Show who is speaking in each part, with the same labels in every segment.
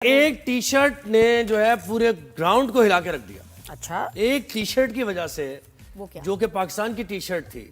Speaker 1: एक T shirt ने जो है पूरे ग्राउंड को हिला के रख दिया।
Speaker 2: अच्छा,
Speaker 1: एक टी शर्ट की वजह से,
Speaker 2: वो क्या?
Speaker 1: जो कि पाकिस्तान की टी शर्ट थी,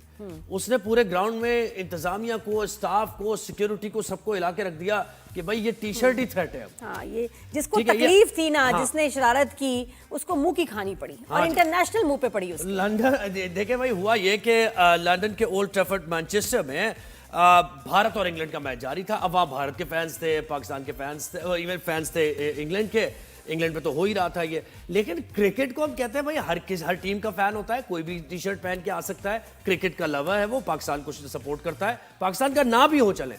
Speaker 1: उसने पूरे ग्राउंड में इंतजामिया को, स्टाफ को, सिक्योरिटी को, सबको हिला के रख दिया कि भाई ये टी शर्ट ही थ्रेट है।
Speaker 2: हाँ, ये जिसको
Speaker 1: ठीक है,
Speaker 2: तकलीफ थी ना,
Speaker 1: हाँ।
Speaker 2: जिसने शरारत की, उसको मुंह की खानी पड़ी
Speaker 1: हाँ
Speaker 2: और
Speaker 1: जी।
Speaker 2: इंटरनेशनल मुंह पे पड़ी उसकी।
Speaker 1: लंदन देखे भाई, हुआ ये कि लंदन के ओल्ड ट्रैफर्ड मैनचेस्टर में भारत और इंग्लैंड का मैच जारी था। अब वहाँ भारत के फैंस थे, पाकिस्तान के फैंस थे, और इवन फैंस थे इंग्लैंड के। इंग्लैंड में तो हो ही रहा था ये। लेकिन क्रिकेट को हम कहते हैं भाई हर टीम का फैन होता है, कोई भी टी शर्ट पहन के आ सकता है। क्रिकेट का लवर है वो, पाकिस्तान को सपोर्ट करता है, पाकिस्तान का ना भी हो चले,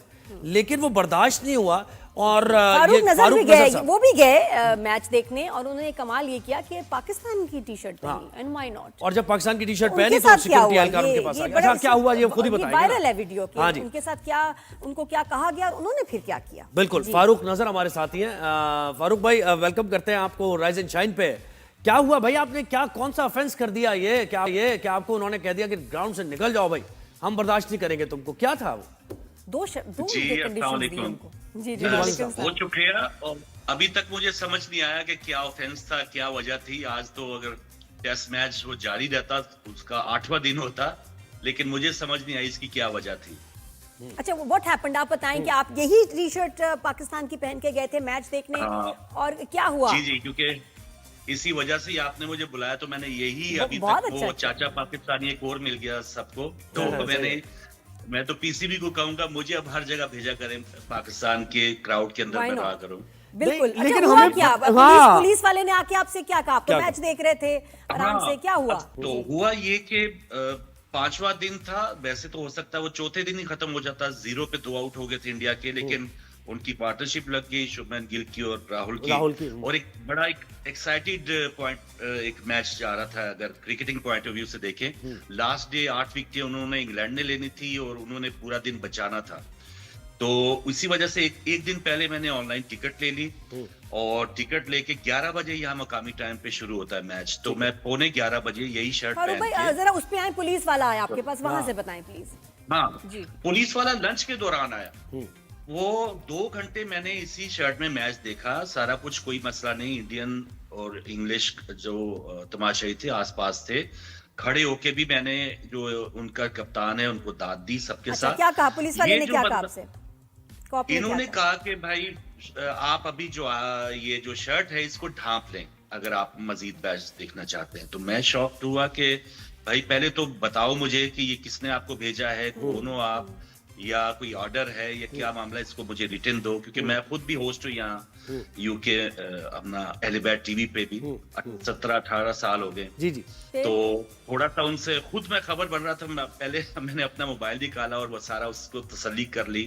Speaker 1: लेकिन वो बर्दाश्त नहीं हुआ। और
Speaker 2: फारूक नजर
Speaker 1: फारूक
Speaker 2: भी गए,
Speaker 1: साहब,
Speaker 2: वो भी गए मैच देखने, और उन्होंने कमाल ये किया कि पाकिस्तान की टी शर्ट पहनी, एंड व्हाई नॉट।
Speaker 1: और जब पाकिस्तान की टी शर्ट
Speaker 2: उनके
Speaker 1: पहनी तो
Speaker 2: साथ क्या
Speaker 1: सिक्योरिटी
Speaker 2: हुआ?
Speaker 1: एहलकार उनके पास आ
Speaker 2: ये
Speaker 1: गया।
Speaker 2: बड़ा
Speaker 1: अच्छा, क्या हुआ ये खुद ही
Speaker 2: ये
Speaker 1: बताएंगे
Speaker 2: वायरल
Speaker 1: ना।
Speaker 2: है वीडियो कि
Speaker 1: हाँ जी,
Speaker 2: उनके साथ क्या, उनको क्या कहा गया और उन्होंने फिर क्या किया।
Speaker 1: बिल्कुल।
Speaker 2: जी।
Speaker 1: फारूक नजर हमारे साथ ही हैं। फारूक भाई, वेलकम करते हैं आपको राइज एंड शाइन पे। क्या हुआ भाई, आपने क्या, कौन सा ऑफेंस कर दिया? ये क्या आपको उन्होंने कह दिया कि ग्राउंड से निकल जाओ भाई, हम बर्दाश्त नहीं करेंगे तुमको? क्या था वो?
Speaker 2: दो
Speaker 3: जी,
Speaker 2: कंडीशन दी उनको। जी जी,
Speaker 1: वालेकुम
Speaker 2: वालेकुम
Speaker 3: बहुत
Speaker 2: सलाम।
Speaker 3: शुक्रिया। और अभी तक मुझे समझ नहीं आया कि क्या ऑफेंस था, क्या वजह थी। आज तो अगर टेस्ट मैच वो जारी रहता, उसका 8वां दिन होता, लेकिन मुझे समझ नहीं आई इसकी क्या वजह थी।
Speaker 2: अच्छा, व्हाट हैपेंड, आप बताएं कि आप यही टी शर्ट पाकिस्तान की पहन के गए थे मैच देखने,
Speaker 3: हाँ।
Speaker 2: और क्या हुआ?
Speaker 3: जी जी, क्योंकि इसी वजह से ही आपने मुझे बुलाया, तो मैंने यही अभी
Speaker 2: बहुत
Speaker 3: तक वो
Speaker 2: अच्छा।
Speaker 3: चाचा पाकिस्तानी एक और मिल गया सबको। तो
Speaker 1: हाँ,
Speaker 3: मैं तो पीसीबी को कहूंगा मुझे अब हर जगह भेजा करें, पाकिस्तान के क्राउड के अंदर
Speaker 2: Why
Speaker 3: मैं
Speaker 2: not?
Speaker 3: रहा करूं।
Speaker 2: बिल्कुल।
Speaker 1: नहीं,
Speaker 2: अच्छा,
Speaker 1: लेकिन
Speaker 2: हुआ
Speaker 1: हमें-
Speaker 2: क्या?
Speaker 1: हाँ।
Speaker 2: पुलिस वाले ने आके आपसे क्या कहा? आप तो
Speaker 1: क्या
Speaker 2: मैच देख रहे थे आराम
Speaker 3: हाँ,
Speaker 2: से, क्या हुआ?
Speaker 3: तो हुआ ये कि 5वां दिन था। वैसे तो हो सकता है वो चौथे दिन ही खत्म हो जाता, 0 पे 2 आउट हो गए थे इंडिया के, लेकिन उनकी पार्टनरशिप लग गई शुभमन गिल की और राहुल की। और एक बड़ा एक एक्साइटेड पॉइंट, एक मैच जा रहा था अगर क्रिकेटिंग पॉइंट ऑफ व्यू से देखें। लास्ट डे 8 विकेटें उन्होंने इंग्लैंड ने लेनी थी और उन्होंने पूरा दिन बचाना था। तो इसी वजह से एक दिन पहले मैंने ऑनलाइन टिकट ले ली, और टिकट लेके 11 बजे यहाँ मकामी टाइम पे शुरू होता है मैच। तो मैं 11:15 बजे यही शर्ट
Speaker 2: फारूक
Speaker 3: पहन
Speaker 2: भाई,
Speaker 3: के,
Speaker 2: जरा उस पे आए, पुलिस वाला आया आपके पास, वहां
Speaker 1: हाँ।
Speaker 2: से बताएं प्लीज।
Speaker 3: हाँ,
Speaker 2: जी।
Speaker 3: पुलिस वाला लंच के दौरान आया। वो 2 घंटे मैंने इसी शर्ट में मैच देखा, सारा कुछ, कोई मसला नहीं। इंडियन और इंग्लिश जो तमाशाई थे आसपास थे, खड़े होके भी मैंने, जो उनका कप्तान है, उनको दाद दी सबके
Speaker 2: अच्छा,
Speaker 3: साथ।
Speaker 2: क्या कहा पुलिस वाले
Speaker 3: ये
Speaker 2: ने?
Speaker 3: जो
Speaker 2: क्या कहा
Speaker 3: मतलब-
Speaker 2: आपसे? कॉप ने क्या
Speaker 3: इन्होंने
Speaker 2: कहा?
Speaker 3: कहा कि भाई आप अभी जो ये जो शर्ट है इसको ढांप लें अगर आप मजीद मैच देखना चाहते हैं। तो मैं शॉक्ड हुआ कि भाई पहले तो बताओ मुझे कि ये किसने आपको भेजा है, कौन हो आप, या कोई ऑर्डर है, या क्या मामला है, इसको मुझे रिटर्न दो। क्योंकि मैं खुद भी होस्ट हूँ यहाँ यूके, अपना एलिबैट टीवी पे भी 17-18 साल हो गए।
Speaker 1: जी जी।
Speaker 3: तो थोड़ा सा उनसे खुद मैं खबर बन रहा था। पहले मैंने अपना मोबाइल निकाला और वो सारा उसको तसल्ली कर ली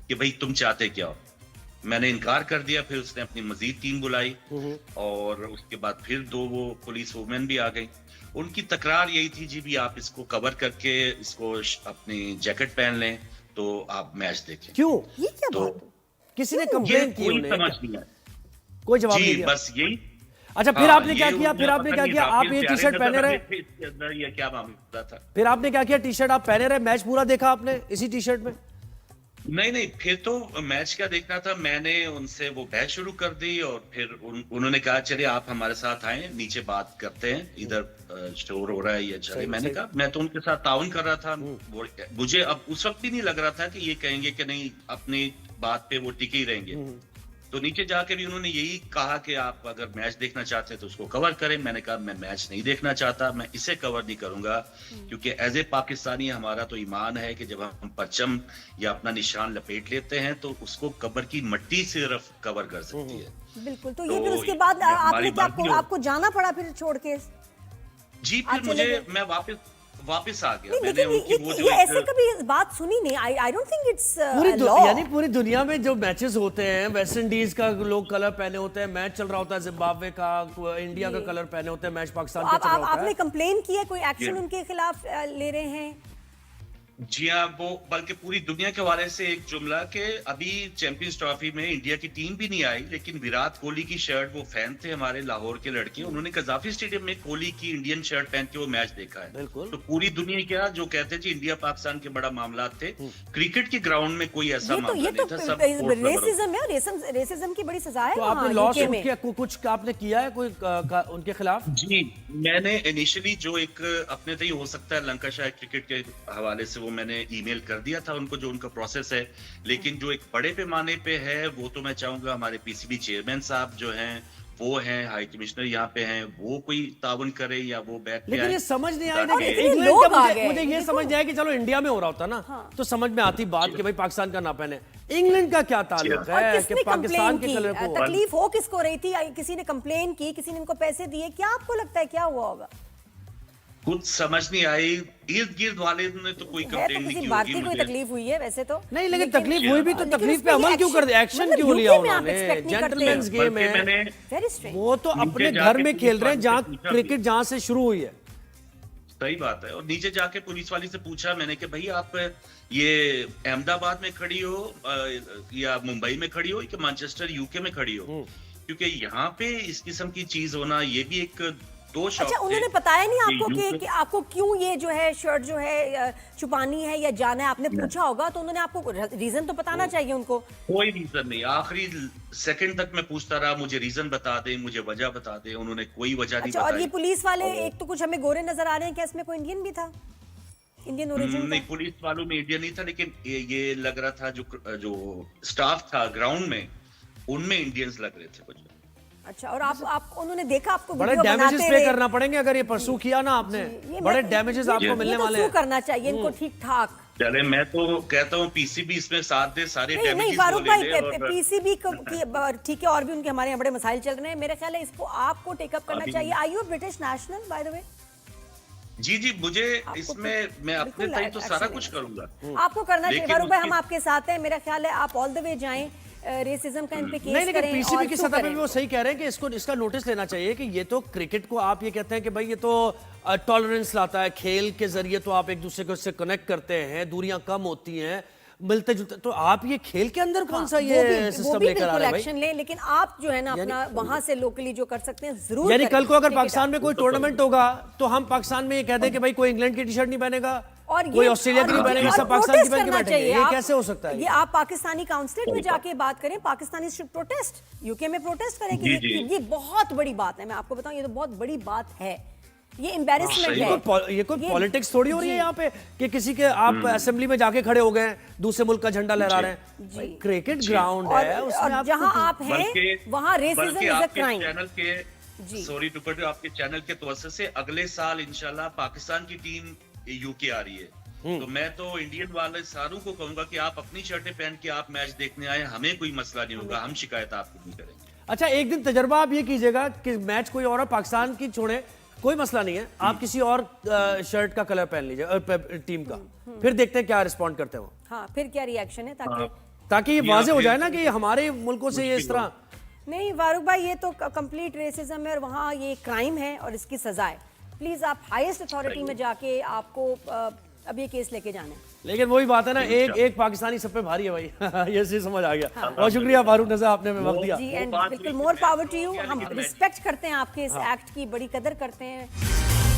Speaker 3: कि भाई तुम चाहते क्या हो। मैंने इनकार कर दिया। फिर उसने अपनी मजीद टीम बुलाई, और उसके बाद फिर 2 वो पुलिस वुमेन भी आ गई। उनकी तकरार यही थी, जी भी आप इसको कवर करके इसको अपनी जैकेट पहन लें तो आप मैच देखें।
Speaker 1: क्यों?
Speaker 2: ये क्या
Speaker 3: तो
Speaker 2: बात है?
Speaker 1: किसी ने
Speaker 3: ये
Speaker 1: कंप्लेन की
Speaker 3: कोई
Speaker 1: उन्हें?
Speaker 3: समझ नहीं आया।
Speaker 1: कोई जवाब नहीं
Speaker 3: जी
Speaker 1: दिया।
Speaker 3: बस यही।
Speaker 1: अच्छा, फिर
Speaker 3: हाँ,
Speaker 1: आपने क्या
Speaker 3: ये
Speaker 1: किया?
Speaker 3: उन्हें
Speaker 1: फिर आपने
Speaker 3: पता
Speaker 1: क्या
Speaker 3: नहीं
Speaker 1: किया?
Speaker 3: था,
Speaker 1: आप
Speaker 3: फिर
Speaker 1: ये
Speaker 3: प्यारे
Speaker 1: टी शर्ट
Speaker 3: नजर
Speaker 1: पहने रहे?
Speaker 3: लगे थे, इसके अंदर ये क्या मामला था।
Speaker 1: फिर आपने क्या किया? टी शर्ट आप पहने रहे, मैच पूरा देखा आपने इसी टी शर्ट में?
Speaker 3: नहीं, फिर तो मैच क्या देखना था। मैंने उनसे वो बहस शुरू कर दी, और फिर उन्होंने कहा चलिए आप हमारे साथ आए, नीचे बात करते हैं, इधर स्टोर हो रहा है या चले। मैंने कहा मैं तो उनके साथ ताउन कर रहा था। मुझे अब उस वक्त भी नहीं लग रहा था कि ये कहेंगे कि नहीं, अपनी बात पे वो टिके ही रहेंगे। तो नीचे जाके भी उन्होंने यही कहा कि आप अगर मैच देखना चाहते हैं तो उसको कवर करें। मैंने कहा मैं मैच नहीं देखना चाहता, मैं इसे कवर नहीं करूंगा, क्योंकि एज ए पाकिस्तानी हमारा तो ईमान है कि जब हम परचम या अपना निशान लपेट लेते हैं तो उसको कबर की मट्टी सिर्फ कवर कर सकती है।
Speaker 2: बिल्कुल। तो
Speaker 3: तो
Speaker 2: ये फिर उसके बाद
Speaker 3: ये हमारी
Speaker 2: आपने क्या,
Speaker 3: बात नहीं
Speaker 2: आपको जाना पड़ा फिर छोड़ के?
Speaker 3: जी,
Speaker 2: आप
Speaker 3: फिर
Speaker 2: चले
Speaker 3: मुझे,
Speaker 2: गए?
Speaker 3: मैं वापस आ गया।
Speaker 2: नहीं,
Speaker 3: मैंने उनकी
Speaker 2: लेकिन
Speaker 3: वो जो
Speaker 2: ये ऐसे
Speaker 3: एक,
Speaker 2: कभी बात सुनी नहीं। I don't think it's law.
Speaker 1: यानी पूरी दुनिया में जो मैचेस होते हैं, वेस्ट इंडीज का लोग कलर पहने होते हैं, मैच चल रहा होता है जिम्बाब्वे का, इंडिया का कलर पहने होते हैं, मैच पाकिस्तान का चल रहा होता
Speaker 2: आपने
Speaker 1: है।
Speaker 2: कंप्लेन की है? कोई एक्शन
Speaker 3: जी।
Speaker 2: उनके खिलाफ ले रहे हैं?
Speaker 3: जी हाँ, वो बल्कि पूरी दुनिया के हवाले से एक जुमला कि अभी चैंपियंस ट्रॉफी में इंडिया की टीम भी नहीं आई, लेकिन विराट कोहली की शर्ट, वो फैन थे हमारे लाहौर के लड़के, उन्होंने कजाफी स्टेडियम में कोहली की इंडियन शर्ट पहन के वो मैच देखा है।
Speaker 1: बिल्कुल।
Speaker 3: तो पूरी दुनिया क्या जो कहते थे इंडिया पाकिस्तान के बड़ा मामला थे, क्रिकेट के ग्राउंड में कोई ऐसा मामला
Speaker 2: ये
Speaker 3: नहीं
Speaker 2: तो
Speaker 3: था। सब
Speaker 2: रेसिज्म है, रेसिज्म की बड़ी सजा है
Speaker 1: तो
Speaker 2: वहाँ
Speaker 1: आपने लॉस
Speaker 2: यूके में।
Speaker 1: किया, कुछ आपने किया है कोई उनके खिलाफ?
Speaker 3: जी, मैंने इनिशियली जो एक अपने तय हो सकता है लंकाशायर क्रिकेट के हवाले से वो मैंने ईमेल कर दिया था उनको, जो उनका प्रोसेस है, लेकिन जो एक बड़े पैमाने पे है वो तो मैं चाहूंगा हमारे पीसीबी चेयरमैन साहब जो हैं, वो हैं हाई कमिश्नर यहाँ पे हैं, वो कोई ताउन करे या वो बैठ
Speaker 1: लेकिन ये समझ नहीं आई
Speaker 3: ताकि-
Speaker 1: कि
Speaker 2: इतने
Speaker 1: इंग्लैंड
Speaker 2: लोग
Speaker 1: का
Speaker 2: आ
Speaker 1: मुझे
Speaker 2: गए।
Speaker 1: मुझे ये
Speaker 2: देखो-
Speaker 1: समझ नहीं आया कि चलो इंडिया में हो रहा होता ना
Speaker 2: हाँ।
Speaker 1: तो समझ में आती बात कि भाई पाकिस्तान का ना पहने। इंग्लैंड का क्या ताल्लुक
Speaker 2: और
Speaker 1: है कि
Speaker 2: किसने
Speaker 1: पाकिस्तान
Speaker 2: कंप्लेन
Speaker 1: के
Speaker 2: की?
Speaker 1: कलर को?
Speaker 2: तकलीफ हो किसको रही थी? किसी ने कंप्लेन की, किसी ने इनको पैसे दिए, क्या आपको लगता है क्या हुआ होगा?
Speaker 3: कुछ समझ नहीं आई, इर्द गिर्द वाले ने तो कोई
Speaker 2: है तो
Speaker 3: कंप्लेन नहीं
Speaker 2: किसी
Speaker 3: की
Speaker 2: भारतीय
Speaker 3: होगी
Speaker 2: कोई
Speaker 3: मुझे।
Speaker 2: तकलीफ हुई है वैसे तो
Speaker 1: नहीं, लेकिन तकलीफ हुई भी तो
Speaker 2: लेकिन
Speaker 1: तकलीफ
Speaker 2: उस
Speaker 1: पे
Speaker 2: पे
Speaker 1: अमल क्यों कर दिया?
Speaker 2: एक्शन-
Speaker 1: एक्शन
Speaker 2: मतलब
Speaker 1: क्यों लिया
Speaker 2: UK में आप
Speaker 1: उन्होंने?
Speaker 2: expect नहीं करते।
Speaker 1: जेंटलमैन्स गेम
Speaker 3: बल्कि
Speaker 1: है,
Speaker 3: मैंने
Speaker 2: वेरी स्ट्रेंज।
Speaker 1: वो तो
Speaker 3: नीचे
Speaker 1: अपने
Speaker 3: जाके
Speaker 1: घर में खेल रहे हैं
Speaker 3: पुलिस
Speaker 1: जहाँ
Speaker 3: वाले से पूछा
Speaker 1: क्रिकेट जहाँ से शुरू हुई है।
Speaker 3: सही बात है। और नीचे जाके पुलिस वाली से पूछा मैंने कि भाई आप ये अहमदाबाद में खड़ी हो या मुंबई में खड़ी हो कि मैनचेस्टर यूके में खड़ी हो, क्योंकि यहाँ पे इस किस्म की चीज होना ये भी एक दो शौक
Speaker 2: अच्छा,
Speaker 3: थे।
Speaker 2: उन्होंने बताया नहीं आपको
Speaker 3: ये
Speaker 2: कि आपको क्यों ये जो है शर्ट जो है छुपानी है या जाना है? आपने पूछा होगा तो उन्होंने आपको रीजन तो बताना चाहिए उनको।
Speaker 3: कोई रीजन नहीं, आखिरी सेकंड तक मैं पूछता रहा, मुझे रीजन बता दें, मुझे वजह बता दें, उन्होंने कोई वजह नहीं
Speaker 2: अच्छा, और ये
Speaker 3: बताई।
Speaker 2: पुलिस वाले एक तो कुछ हमें गोरे नजर आ रहे हैं, क्या इसमें कोई इंडियन भी था? इंडियन ओरिजिन
Speaker 3: नहीं, पुलिस वालों में इंडिया नहीं था, लेकिन ये लग रहा था जो स्टाफ था ग्राउंड में उनमें इंडियंस लग रहे थे कुछ।
Speaker 2: अच्छा, और आप उन्होंने देखा आपको
Speaker 1: बड़े
Speaker 2: वीडियो
Speaker 1: डैमेजेस
Speaker 2: बनाते
Speaker 1: पे
Speaker 2: हुए?
Speaker 1: करना पड़ेंगे अगर ये परसू किया ना आपने,
Speaker 2: ये
Speaker 1: बड़े
Speaker 2: मैं-
Speaker 1: डैमेजेस
Speaker 2: ये-
Speaker 1: आपको
Speaker 2: ये
Speaker 1: मिलने
Speaker 2: तो
Speaker 1: वाले
Speaker 2: sue
Speaker 1: हैं।
Speaker 2: करना चाहिए इनको ठीक ठाक।
Speaker 3: चले, मैं तो कहता हूँ पीसीबी इसमें साथ दे, सारे
Speaker 2: नहीं नहीं
Speaker 3: डैमेजेस
Speaker 2: फारूक
Speaker 3: वो
Speaker 2: भाई,
Speaker 3: ले ले और
Speaker 2: पीसीबी को ठीक है, और भी उनके हमारे यहाँ बड़े मसाइल चल रहे हैं, मेरे ख्याल है इसको आपको टेकअप करना
Speaker 3: अभी-
Speaker 2: चाहिए। Are you British national by the way?
Speaker 3: जी मुझे
Speaker 2: आपको
Speaker 3: इसमें मैं अपने
Speaker 2: बिल्कुल
Speaker 3: तय तो
Speaker 2: action
Speaker 3: सारा
Speaker 2: लेना
Speaker 3: कुछ
Speaker 2: चाहिए।
Speaker 3: करूंगा।
Speaker 2: आपको करना चाहिए
Speaker 3: लेकिन
Speaker 2: फारूक भाई, हम
Speaker 3: उसकी-
Speaker 2: आपके साथ हैं। मेरा ख्याल है आप ऑल द वे जाएं, रेसिज्म का इन पे केस
Speaker 1: नहीं, लेकिन
Speaker 2: करें
Speaker 1: पीसीबी
Speaker 2: और
Speaker 1: की
Speaker 2: sue
Speaker 1: सतह पे
Speaker 2: करें
Speaker 1: भी वो सही कह रहे हैं कि इसका नोटिस लेना चाहिए कि ये तो क्रिकेट को आप ये कहते हैं कि भाई ये तो टॉलरेंस लाता है, खेल के जरिए तो आप एक दूसरे को इससे कनेक्ट करते हैं, दूरियां कम होती हैं, मिलते जुलते, तो आप ये खेल के अंदर कौन सा ये
Speaker 2: वो
Speaker 1: सिस्टम
Speaker 2: भी
Speaker 1: लेकर आ
Speaker 2: बिल्कुल
Speaker 1: रहे हैं भाई?
Speaker 2: एक्शन ले, लेकिन आप जो है ना अपना वहां से लोकली जो कर सकते हैं जरूर
Speaker 1: यानी
Speaker 2: करें।
Speaker 1: कल को अगर
Speaker 2: क्रिकेट
Speaker 1: पाकिस्तान में कोई टूर्नामेंट होगा तो हम पाकिस्तान में ये कहते हैं कि भाई कोई इंग्लैंड की टी शर्ट नहीं पहनेगा,
Speaker 2: और
Speaker 1: कोई ऑस्ट्रेलिया की नहीं पहनेगा, सब पाकिस्तान की पहन के बैठेंगे। ये कैसे हो सकता है?
Speaker 2: ये आप पाकिस्तानी काउंसलेट में जाके बात करें, पाकिस्तानी शुड प्रोटेस्ट, यूके में प्रोटेस्ट करें कि
Speaker 3: जी,
Speaker 2: ये बहुत बड़ी बात है। मैं आपको बताऊं, ये तो बहुत बड़ी बात है, ये एम्बैरेसमेंट
Speaker 3: सही
Speaker 2: है।
Speaker 1: ये कोई पॉलिटिक्स थोड़ी हो रही है यहाँ पे कि किसी के आप असेंबली में जाके खड़े हो गए हैं, दूसरे मुल्क का झंडा लहरा रहे हैं।
Speaker 2: जी।
Speaker 1: क्रिकेट ग्राउंड है,
Speaker 2: और
Speaker 1: उसमें आप
Speaker 2: जहां आप हैं वहां रेसिज्म
Speaker 3: बल्कि
Speaker 2: इज अ
Speaker 3: आपके
Speaker 2: क्राइम।
Speaker 3: चैनल के
Speaker 2: जी।
Speaker 3: सॉरी टू कट, आपके चैनल के तवज्जो से अगले साल इंशाल्लाह पाकिस्तान की टीम यूके आ रही है, तो मैं तो इंडियन वाले सारों को कहूंगा कि आप अपनी शर्टें पहन के आप मैच देखने आए, हमें कोई मसला नहीं होगा, हम शिकायत आपको नहीं करेंगे।
Speaker 1: अच्छा, एक दिन तजर्बा आप ये कीजिएगा कि मैच कोई और पाकिस्तान की छोड़े, कोई मसला नहीं है, आप किसी और शर्ट का कलर पहन लीजिए टीम का, फिर देखते हैं क्या रिस्पॉन्ड करते हैं वो,
Speaker 2: हाँ, फिर क्या रिएक्शन है, ताकि
Speaker 1: ताकि ये वाजे हो जाए ना कि हमारे मुल्कों से ये इस तरह।
Speaker 2: नहीं फारूक भाई, ये तो कंप्लीट रेसिज्म है और वहाँ ये क्राइम है और इसकी सजा है। प्लीज आप हाईएस्ट अथॉरिटी में जाके आपको अब ये केस लेके जाना है।
Speaker 1: लेकिन वही बात है ना, एक पाकिस्तानी सब पे भारी है भाई। ये चीज समझ आ गया। बहुत शुक्रिया फारूक नज़र, आपने हमें वक्त दिया।
Speaker 2: जी, एंड बिल्कुल मोर पावर टू यू। हम रिस्पेक्ट करते हैं आपके इस एक्ट की, बड़ी कदर करते हैं।